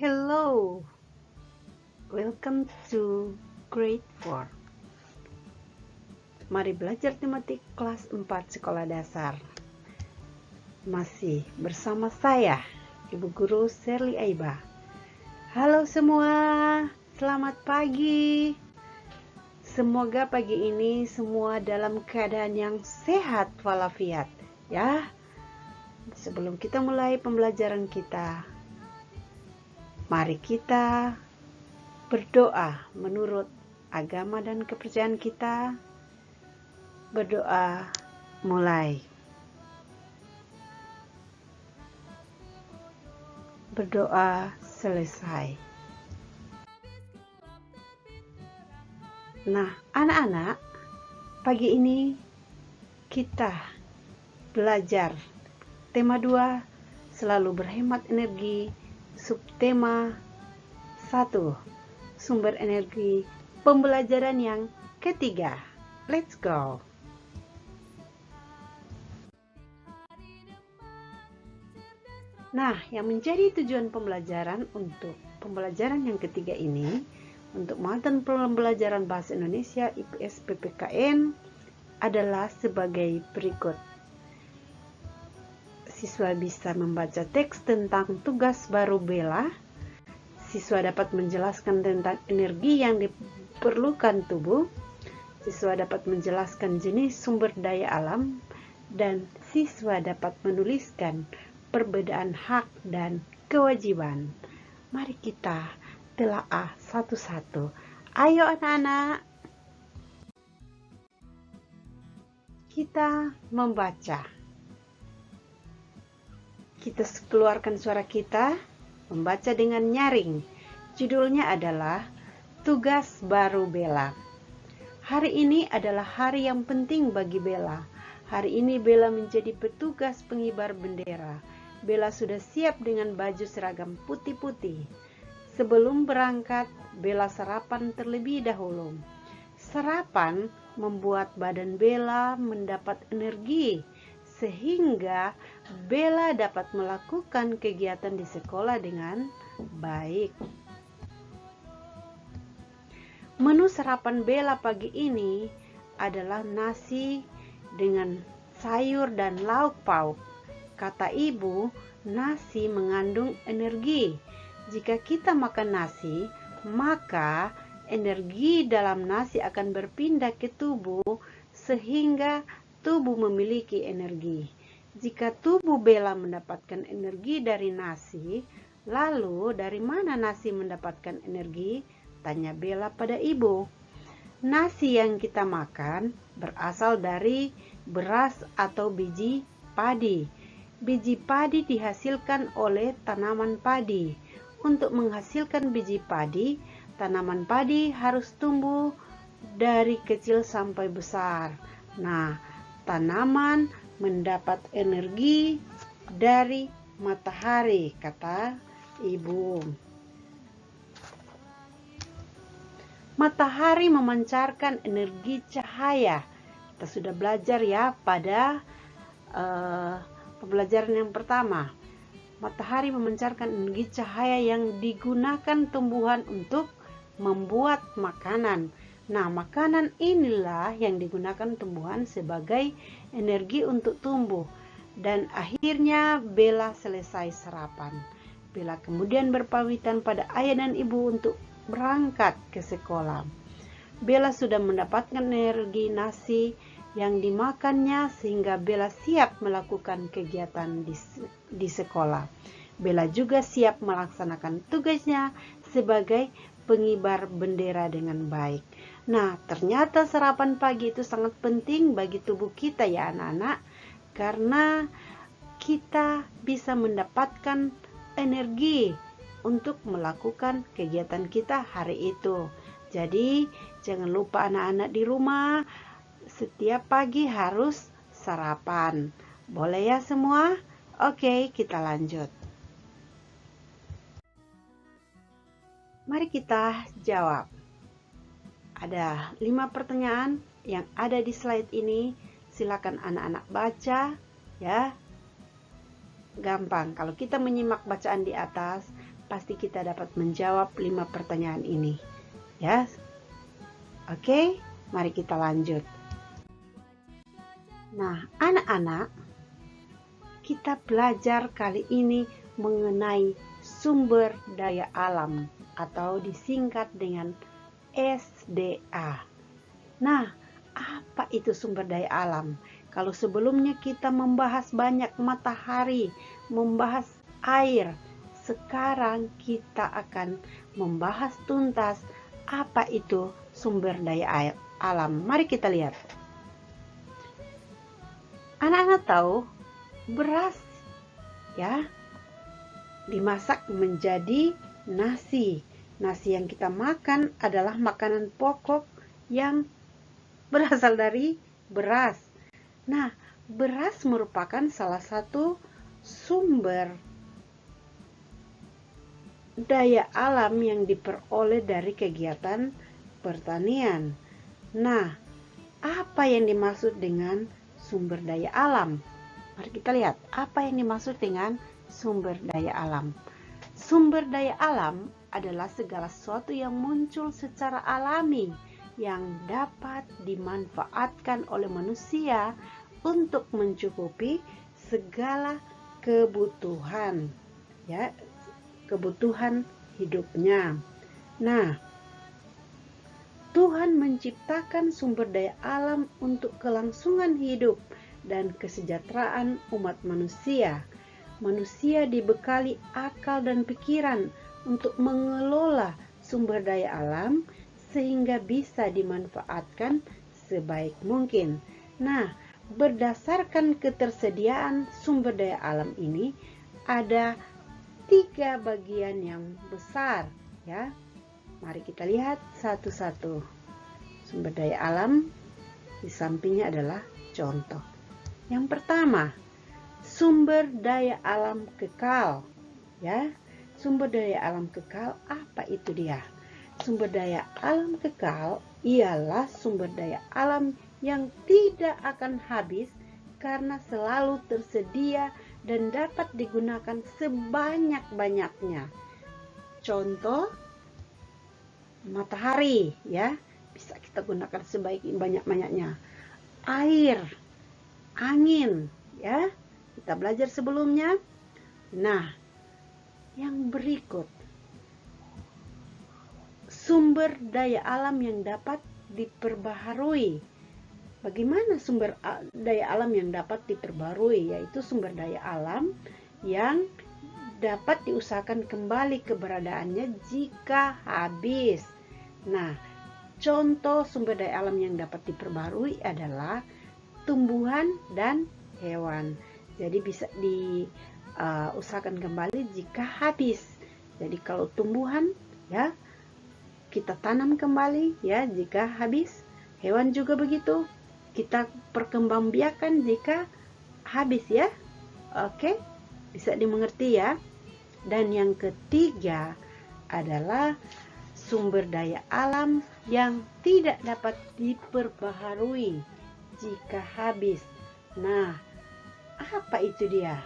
Hello, welcome to grade 4. Mari belajar tematik kelas 4 sekolah dasar. Masih bersama saya, Ibu Guru Sherly Aiba. Halo semua, selamat pagi. Semoga pagi ini semua dalam keadaan yang sehat walafiat, ya. Sebelum kita mulai pembelajaran kita, mari kita berdoa menurut agama dan kepercayaan kita. Berdoa mulai. Berdoa selesai. Nah, anak-anak, pagi ini kita belajar tema 2, selalu berhemat energi. Subtema 1, sumber energi, pembelajaran yang ketiga. Let's go. Nah, yang menjadi tujuan pembelajaran untuk pembelajaran yang ketiga ini, untuk matan pembelajaran Bahasa Indonesia IPS PPKN adalah sebagai berikut. Siswa bisa membaca teks tentang tugas baru Bella. Siswa dapat menjelaskan tentang energi yang diperlukan tubuh. Siswa dapat menjelaskan jenis sumber daya alam. Dan siswa dapat menuliskan perbedaan hak dan kewajiban. Mari kita telaah satu-satu. Ayo anak-anak. Kita membaca. Kita keluarkan suara kita, membaca dengan nyaring. Judulnya adalah Tugas Baru Bella. Hari ini adalah hari yang penting bagi Bella. Hari ini Bella menjadi petugas pengibar bendera. Bella sudah siap dengan baju seragam putih-putih. Sebelum berangkat, Bella sarapan terlebih dahulu. Sarapan membuat badan Bella mendapat energi, sehingga Bella dapat melakukan kegiatan di sekolah dengan baik. Menu sarapan Bella pagi ini adalah nasi dengan sayur dan lauk pauk. Kata ibu, nasi mengandung energi. Jika kita makan nasi, maka energi dalam nasi akan berpindah ke tubuh sehingga tubuh memiliki energi. Jika tubuh Bella mendapatkan energi dari nasi, lalu dari mana nasi mendapatkan energi? Tanya Bella pada ibu. Nasi yang kita makan berasal dari beras atau biji padi. Biji padi dihasilkan oleh tanaman padi. Untuk menghasilkan biji padi, tanaman padi harus tumbuh dari kecil sampai besar. Nah, tanaman mendapat energi dari matahari, kata ibu. Matahari memancarkan energi cahaya. Kita sudah belajar ya pada pembelajaran yang pertama. Matahari memancarkan energi cahaya yang digunakan tumbuhan untuk membuat makanan. Nah, makanan inilah yang digunakan tumbuhan sebagai energi untuk tumbuh. Dan akhirnya Bella selesai sarapan. Bella kemudian berpamitan pada ayah dan ibu untuk berangkat ke sekolah. Bella sudah mendapatkan energi nasi yang dimakannya sehingga Bella siap melakukan kegiatan di sekolah. Bella juga siap melaksanakan tugasnya sebagai pengibar bendera dengan baik. Nah, ternyata sarapan pagi itu sangat penting bagi tubuh kita ya anak-anak, karena kita bisa mendapatkan energi untuk melakukan kegiatan kita hari itu. Jadi, jangan lupa anak-anak di rumah, setiap pagi harus sarapan. Boleh ya semua? Oke, kita lanjut. Mari kita jawab. Ada 5 pertanyaan yang ada di slide ini. Silakan anak-anak baca ya. Gampang, kalau kita menyimak bacaan di atas, pasti kita dapat menjawab 5 pertanyaan ini. Ya. Oke, mari kita lanjut. Nah, anak-anak, kita belajar kali ini mengenai sumber daya alam atau disingkat dengan SDA. Nah, apa itu sumber daya alam? Kalau sebelumnya kita membahas banyak matahari, membahas air, sekarang kita akan membahas tuntas apa itu sumber daya alam. Mari kita lihat. Anak-anak tahu beras ya dimasak menjadi nasi. Nasi yang kita makan adalah makanan pokok yang berasal dari beras. Nah, beras merupakan salah satu sumber daya alam yang diperoleh dari kegiatan pertanian. Nah, apa yang dimaksud dengan sumber daya alam? Mari kita lihat apa yang dimaksud dengan sumber daya alam. Sumber daya alam adalah segala sesuatu yang muncul secara alami yang dapat dimanfaatkan oleh manusia untuk mencukupi segala kebutuhan, ya, kebutuhan hidupnya. Nah, Tuhan menciptakan sumber daya alam untuk kelangsungan hidup dan kesejahteraan umat manusia. Manusia dibekali akal dan pikiran untuk mengelola sumber daya alam sehingga bisa dimanfaatkan sebaik mungkin. Nah, berdasarkan ketersediaan sumber daya alam ini ada 3 bagian yang besar, ya. Mari kita lihat satu-satu. Sumber daya alam di sampingnya adalah contoh. Yang pertama, sumber daya alam kekal, ya. Sumber daya alam kekal, apa itu dia? Sumber daya alam kekal ialah sumber daya alam yang tidak akan habis karena selalu tersedia dan dapat digunakan sebanyak-banyaknya. Contoh, matahari, ya, bisa kita gunakan sebanyak-banyaknya. Air, angin, ya, kita belajar sebelumnya. Nah, yang berikut, sumber daya alam yang dapat diperbaharui. Bagaimana sumber daya alam yang dapat diperbarui? Yaitu sumber daya alam yang dapat diusahakan kembali keberadaannya jika habis. Nah, contoh sumber daya alam yang dapat diperbarui adalah tumbuhan dan hewan. Jadi bisa diusahakan kembali jika habis. Jadi kalau tumbuhan, ya, kita tanam kembali, ya, jika habis. Hewan juga begitu. Kita perkembangbiakan jika habis, ya. Oke, bisa dimengerti, ya. Dan yang ketiga adalah sumber daya alam yang tidak dapat diperbaharui jika habis. Nah, apa itu dia?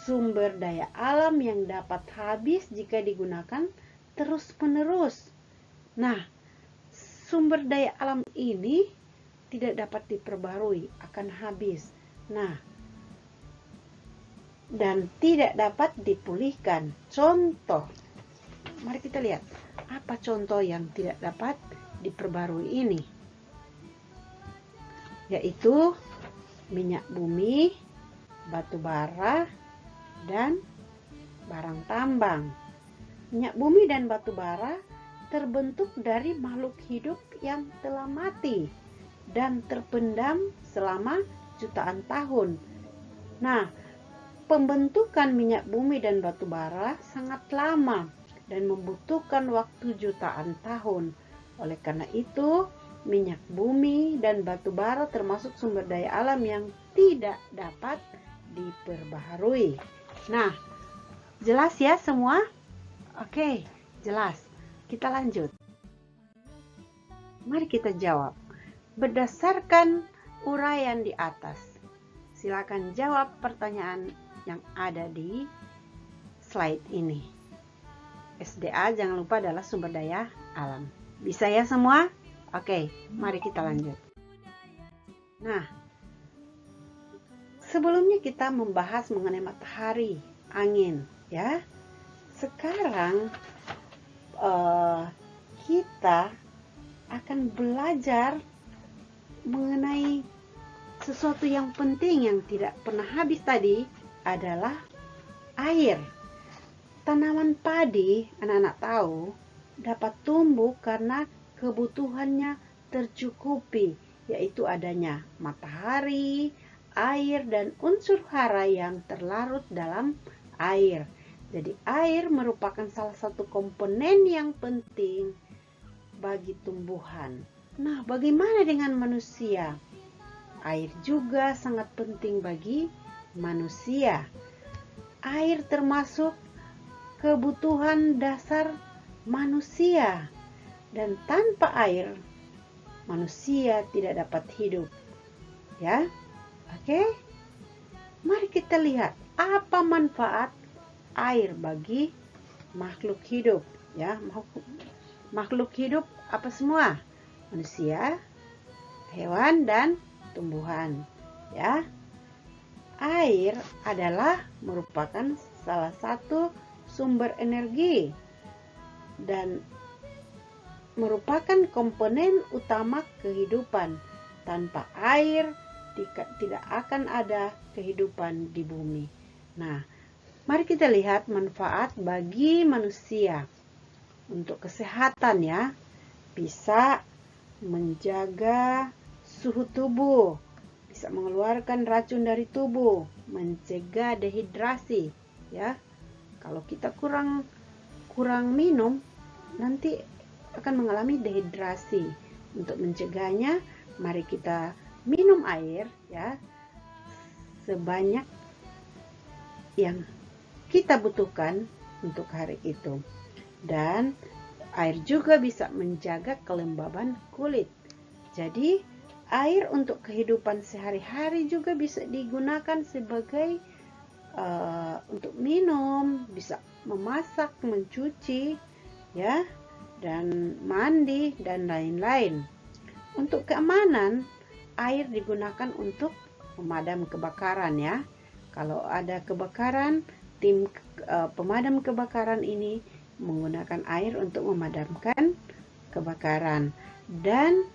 Sumber daya alam yang dapat habis jika digunakan terus-menerus. Nah, sumber daya alam ini tidak dapat diperbarui, akan habis. Nah, dan tidak dapat dipulihkan. Contoh, mari kita lihat apa contoh yang tidak dapat diperbarui ini, yaitu minyak bumi, batu bara, dan barang tambang. Minyak bumi dan batu bara terbentuk dari makhluk hidup yang telah mati dan terpendam selama jutaan tahun. Nah, pembentukan minyak bumi dan batu bara sangat lama dan membutuhkan waktu jutaan tahun. Oleh karena itu, minyak bumi dan batu bara termasuk sumber daya alam yang tidak dapat diperbaharui. Nah, jelas ya semua? Oke, jelas. Kita lanjut. Mari kita jawab. Berdasarkan uraian di atas, silakan jawab pertanyaan yang ada di slide ini. SDA jangan lupa adalah sumber daya alam. Bisa ya semua? Oke, mari kita lanjut. Nah, sebelumnya kita membahas mengenai matahari, angin, ya. Sekarang kita akan belajar mengenai sesuatu yang penting yang tidak pernah habis tadi adalah air. Tanaman padi, anak-anak tahu, dapat tumbuh karena kebutuhannya tercukupi, yaitu adanya matahari, air, dan unsur hara yang terlarut dalam air. Jadi air merupakan salah satu komponen yang penting bagi tumbuhan. Nah, bagaimana dengan manusia? Air juga sangat penting bagi manusia. Air termasuk kebutuhan dasar manusia. Dan tanpa air, manusia tidak dapat hidup. Ya, oke? Mari kita lihat apa manfaat air bagi makhluk hidup, ya. Makhluk hidup apa semua? Manusia, hewan, dan tumbuhan, ya. Air adalah merupakan salah satu sumber energi dan merupakan komponen utama kehidupan. Tanpa air tidak akan ada kehidupan di bumi. Nah, mari kita lihat manfaat bagi manusia. Untuk kesehatan, ya, bisa menjaga suhu tubuh, bisa mengeluarkan racun dari tubuh, mencegah dehidrasi, ya. Kalau kita kurang minum, nanti akan mengalami dehidrasi. Untuk mencegahnya, mari kita minum air, ya, sebanyak yang kita butuhkan untuk hari itu. Dan air juga bisa menjaga kelembaban kulit. Jadi air untuk kehidupan sehari-hari juga bisa digunakan sebagai untuk minum, bisa memasak, mencuci, ya, dan mandi, dan lain-lain. Untuk keamanan, air digunakan untuk pemadam kebakaran, ya. Kalau ada kebakaran, tim pemadam kebakaran ini menggunakan air untuk memadamkan kebakaran. Dan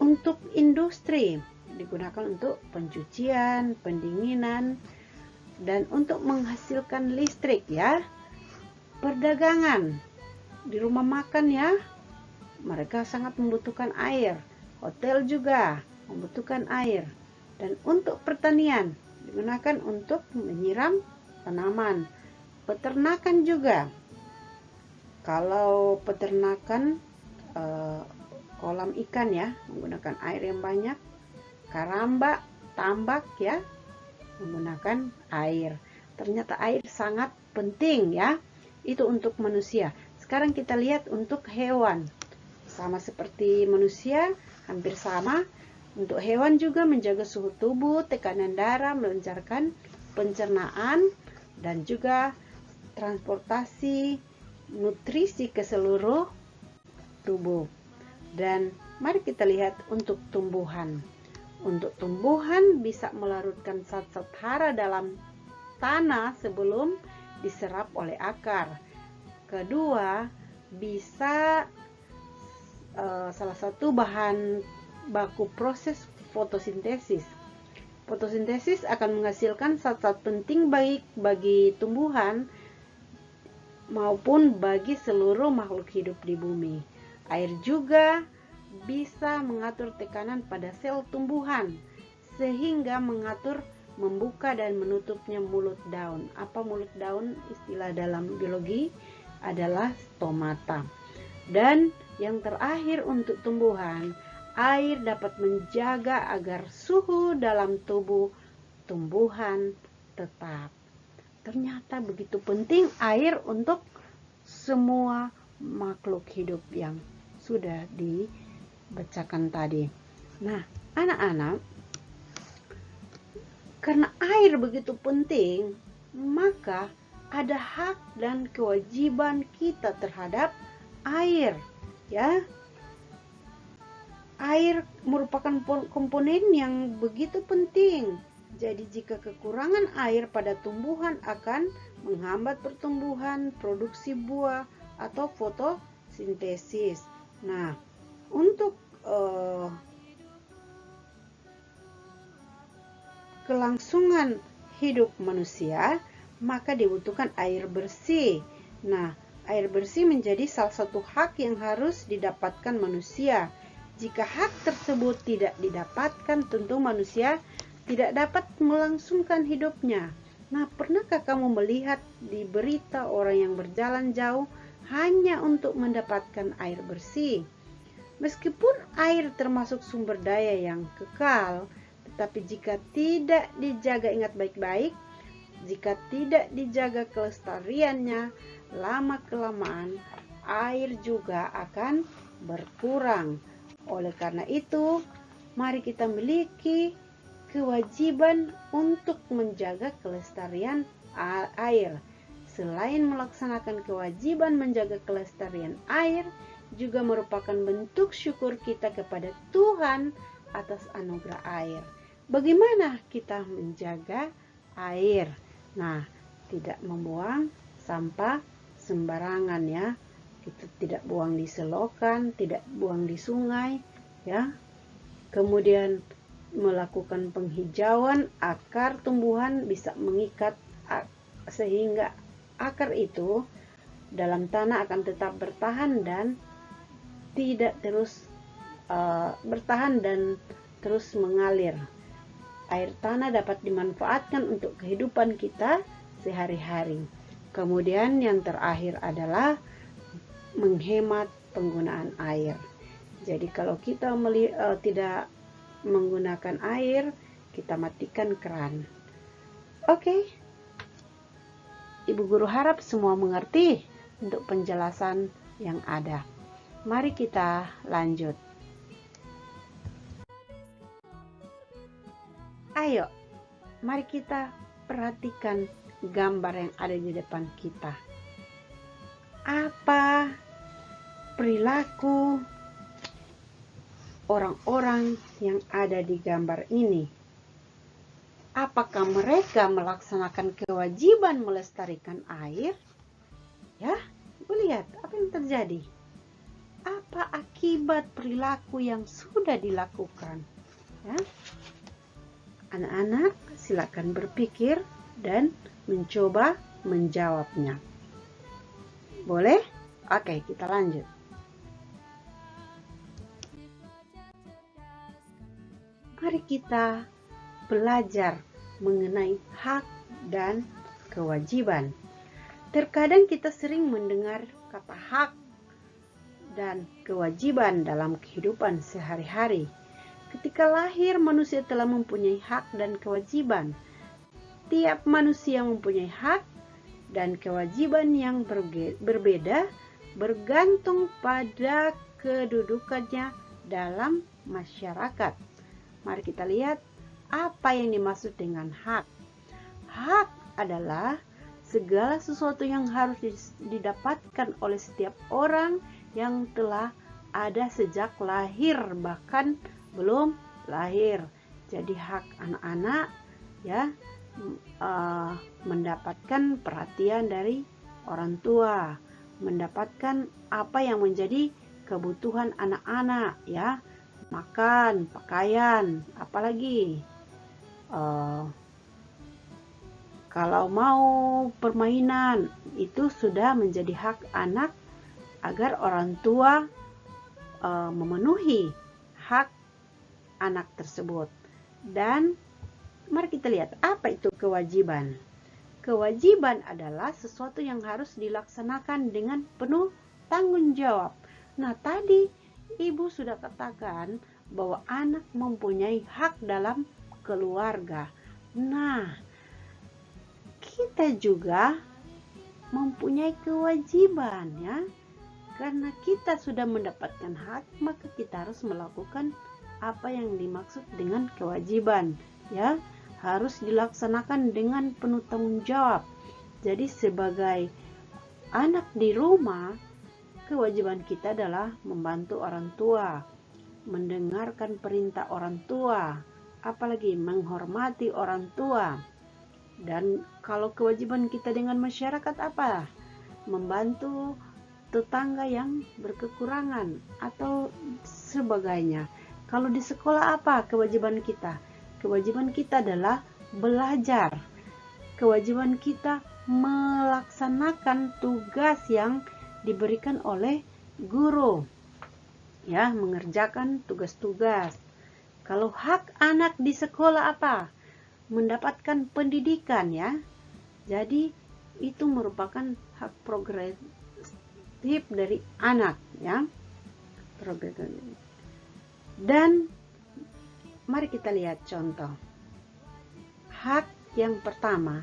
untuk industri digunakan untuk pencucian, pendinginan, dan untuk menghasilkan listrik, ya. Perdagangan di rumah makan, ya, mereka sangat membutuhkan air. Hotel juga membutuhkan air. Dan untuk pertanian digunakan untuk menyiram tanaman. Peternakan juga. Kalau peternakan kolam ikan, ya, menggunakan air yang banyak. Karamba, tambak, ya, menggunakan air. Ternyata air sangat penting, ya. Itu untuk manusia. Sekarang kita lihat untuk hewan. Sama seperti manusia, hampir sama. Untuk hewan juga menjaga suhu tubuh, tekanan darah, melancarkan pencernaan, dan juga transportasi nutrisi ke seluruh tubuh. Dan mari kita lihat untuk tumbuhan. Untuk tumbuhan bisa melarutkan zat-zat hara dalam tanah sebelum diserap oleh akar. Kedua, bisa salah satu bahan baku proses fotosintesis. Fotosintesis akan menghasilkan zat-zat penting baik bagi tumbuhan maupun bagi seluruh makhluk hidup di bumi. Air juga bisa mengatur tekanan pada sel tumbuhan sehingga mengatur membuka dan menutupnya mulut daun. Apa mulut daun? Istilah dalam biologi adalah stomata. Dan yang terakhir untuk tumbuhan, air dapat menjaga agar suhu dalam tubuh tumbuhan tetap. Ternyata begitu penting air untuk semua makhluk hidup yang sudah dibacakan tadi. Nah, anak-anak, karena air begitu penting, maka ada hak dan kewajiban kita terhadap air, ya. Air merupakan komponen yang begitu penting. Jadi jika kekurangan air pada tumbuhan akan menghambat pertumbuhan, produksi buah, atau fotosintesis. Nah, untuk kelangsungan hidup manusia, maka dibutuhkan air bersih. Nah, air bersih menjadi salah satu hak yang harus didapatkan manusia. Jika hak tersebut tidak didapatkan, tentu manusia tidak dapat melangsungkan hidupnya. Nah, pernahkah kamu melihat di berita orang yang berjalan jauh hanya untuk mendapatkan air bersih? Meskipun air termasuk sumber daya yang kekal, tetapi jika tidak dijaga, ingat baik-baik, jika tidak dijaga kelestariannya, lama-kelamaan air juga akan berkurang. Oleh karena itu, mari kita memiliki kewajiban untuk menjaga kelestarian air. Selain melaksanakan kewajiban menjaga kelestarian air, juga merupakan bentuk syukur kita kepada Tuhan atas anugerah air. Bagaimana kita menjaga air? Nah, tidak membuang sampah sembarangan, ya. Kita tidak buang di selokan, tidak buang di sungai, ya. Kemudian melakukan penghijauan akar tumbuhan bisa mengikat sehingga akar itu dalam tanah akan tetap bertahan dan tidak terus terus mengalir. Air tanah dapat dimanfaatkan untuk kehidupan kita sehari-hari. Kemudian yang terakhir adalah menghemat penggunaan air. Jadi kalau kita tidak menggunakan air, kita matikan keran. Oke. Ibu guru harap semua mengerti untuk penjelasan yang ada. Mari kita lanjut. Ayo, mari kita perhatikan gambar yang ada di depan kita. Apa perilaku orang-orang yang ada di gambar ini? Apakah mereka melaksanakan kewajiban melestarikan air? Ya, lihat apa yang terjadi. Apa akibat perilaku yang sudah dilakukan? Ya. Anak-anak, silakan berpikir dan mencoba menjawabnya. Boleh? Oke, kita lanjut. Mari kita belajar mengenai hak dan kewajiban. Terkadang kita sering mendengar kata hak dan kewajiban dalam kehidupan sehari-hari. Ketika lahir, manusia telah mempunyai hak dan kewajiban. Tiap manusia mempunyai hak dan kewajiban yang berbeda bergantung pada kedudukannya dalam masyarakat. Mari kita lihat apa yang dimaksud dengan hak. Hak adalah segala sesuatu yang harus didapatkan oleh setiap orang yang telah ada sejak lahir, bahkan belum lahir. Jadi hak anak-anak, ya, mendapatkan perhatian dari orang tua, mendapatkan apa yang menjadi kebutuhan anak-anak, ya, makan, pakaian, apalagi kalau mau permainan, itu sudah menjadi hak anak agar orang tua memenuhi hak anak tersebut. Dan mari kita lihat apa itu kewajiban. Kewajiban adalah sesuatu yang harus dilaksanakan dengan penuh tanggung jawab. Nah, tadi Ibu sudah katakan bahwa anak mempunyai hak dalam keluarga. Nah, kita juga mempunyai kewajiban, ya. Karena kita sudah mendapatkan hak, maka kita harus melakukan apa yang dimaksud dengan kewajiban, ya. Harus dilaksanakan dengan penuh tanggung jawab. Jadi sebagai anak di rumah, kewajiban kita adalah membantu orang tua, mendengarkan perintah orang tua, apalagi menghormati orang tua. Dan kalau kewajiban kita dengan masyarakat apa? Membantu tetangga yang berkekurangan atau sebagainya. Kalau di sekolah apa kewajiban kita? Kewajiban kita adalah belajar. Kewajiban kita melaksanakan tugas yang diberikan oleh guru. Ya, mengerjakan tugas-tugas. Kalau hak anak di sekolah apa? Mendapatkan pendidikan, ya. Jadi itu merupakan hak progresif dari anak, ya. Dan mari kita lihat contoh. Hak yang pertama,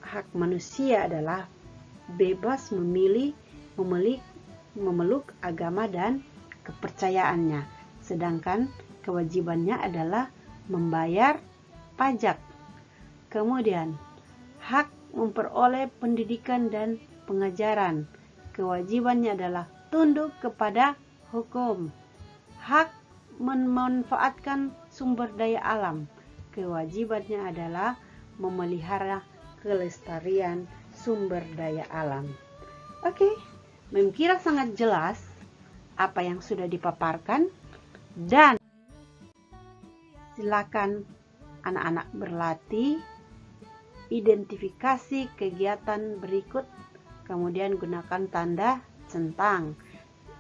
hak manusia adalah bebas memilih, memeluk agama dan kepercayaannya. Sedangkan kewajibannya adalah membayar pajak. Kemudian, hak memperoleh pendidikan dan pengajaran. Kewajibannya adalah tunduk kepada hukum. Hak memanfaatkan sumber daya alam. Kewajibannya adalah memelihara kelestarian sumber daya alam. Oke, mengkira sangat jelas apa yang sudah dipaparkan, dan silakan anak-anak berlatih identifikasi kegiatan berikut, kemudian gunakan tanda centang.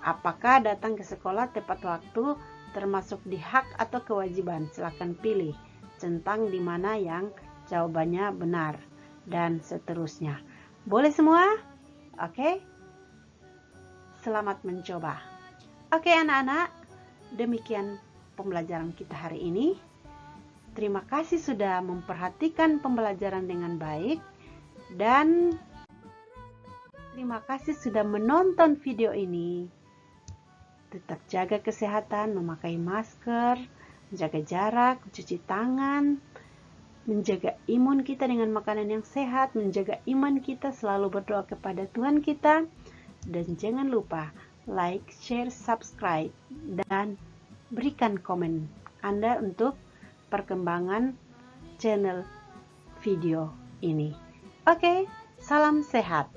Apakah datang ke sekolah tepat waktu termasuk di hak atau kewajiban? Silakan pilih centang di mana yang jawabannya benar, dan seterusnya. Boleh semua? Oke? Selamat mencoba. Oke anak-anak, demikian pembelajaran kita hari ini. Terima kasih sudah memperhatikan pembelajaran dengan baik, dan terima kasih sudah menonton video ini. Tetap jaga kesehatan, memakai masker, menjaga jarak, cuci tangan, menjaga imun kita dengan makanan yang sehat, menjaga iman kita, selalu berdoa kepada Tuhan kita, dan jangan lupa like, share, subscribe, dan berikan komen Anda untuk perkembangan channel video ini. Oke, salam sehat.